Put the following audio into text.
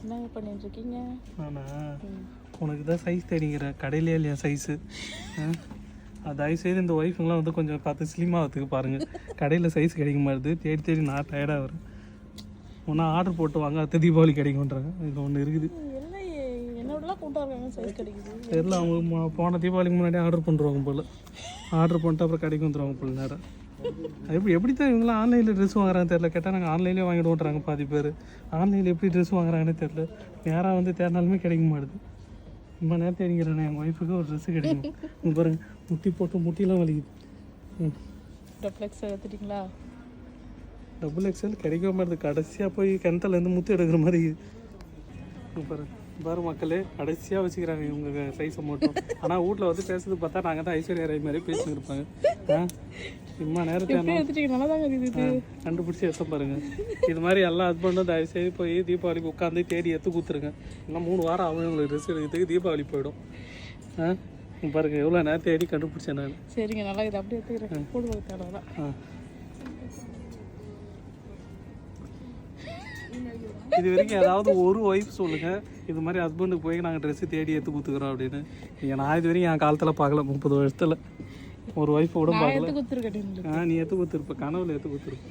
என்ன பண்ணிட்டு இருக்கீங்க? நானா உனக்கு தான் சைஸ் தேடிங்கிறேன், கடையிலே இல்லையா சைஸு. தயவுசெய்து இந்த ஒய்ஃபுங்கெலாம் வந்து கொஞ்சம் பார்த்து ஸ்லிமாகிறதுக்கு பாருங்கள். கடையில் சைஸ் கிடைக்க மாட்டுது, தேடி தேடி நான் டயர்டாக வரேன். ஒன்றா ஆர்டர் போட்டு வாங்க, அடுத்த தீபாவளி கிடைக்கும்ன்றாங்க. இது ஒன்று இருக்குது. என்னோடலாம் கூட்டம் இருக்காங்க, சைஸ் கிடைக்குது தெரியல. அவங்க போன தீபாவளிக்கு முன்னாடி ஆர்டர் பண்ணுறாங்க போல். ஆர்டர் பண்ணிட்டு அப்புறம் கடைக்கு வந்துடுவாங்க போல் நேரம். எப்படி தான் இவங்களாம் ஆன்லைனில் ட்ரெஸ் வாங்குறாங்கன்னு தெரியல. கேட்டால் நாங்கள் ஆன்லைன்லேயே வாங்கிடுவோன்றாங்க பாதி பேர். ஆன்லைனில் எப்படி ட்ரெஸ் வாங்குறாங்கன்னு தெரியல. நேராக வந்து தேடினாலுமே கிடைக்க மாட்டுது. ரொம்ப நேரம் தேடிங்கிறேன். எங்கள் ஒய்ஃபுக்கு ஒரு ட்ரெஸ்ஸு கிடைக்கும். இங்கே பாருங்க, முட்டி போட்டு முட்டிலாம் வலிக்குது. டபுள் எக்ஸல் எடுத்துட்டிங்களா? டபுள் எக்ஸல் கிடைக்க மாட்டுது. கடைசியாக போய் கிணத்துலேருந்து முத்து எடுக்கிற மாதிரி பாரு மக்களே, கடைசியாக வச்சுக்கிறாங்க இவங்க சைஸை மட்டும். ஆனால் வீட்டில் வந்து பேசுறது பார்த்தா நாங்கள் தான் ஐஸ்வர்யா ராய் மாதிரி பேசின்னு இருப்பாங்க. சும்மா நேரத்தை கண்டுபிடிச்சி எடுத்து பாருங்க. இது மாதிரி எல்லா ஹஸ்பண்டும் தயவுசெய்து போய் தீபாவளிக்கு உட்காந்து தேடி எடுத்து கொடுத்துருங்க. இன்னும் 3 வாரம் ஆகும் உங்களுக்கு ட்ரெஸ் எடுக்கிறதுக்கு, தீபாவளி போயிடும். பாருங்க எவ்வளோ நேரம் தேடி கண்டுபிடிச்சேன் நான். சரிங்க, நல்லா இது அப்படியே எடுத்துக்கிறேன். போடுவது தேடலாம். இது வரைக்கும் ஏதாவது ஒரு ஒய்ஃப் சொல்லுங்கள், இது மாதிரி ஹஸ்பண்டுக்கு போய் நாங்கள் ட்ரெஸ்ஸு தேடி எடுத்து கொடுத்துக்குறோம் அப்படின்னு. நான் இது வரைக்கும் என் காலத்தில் பார்க்கல. 30 வருஷத்தில் ஒரு ஒய்ஃபை கூட பார்க்கல. நீ எடுத்து கொடுத்துருப்ப, கனவுல எடுத்து கொடுத்துருப்ப.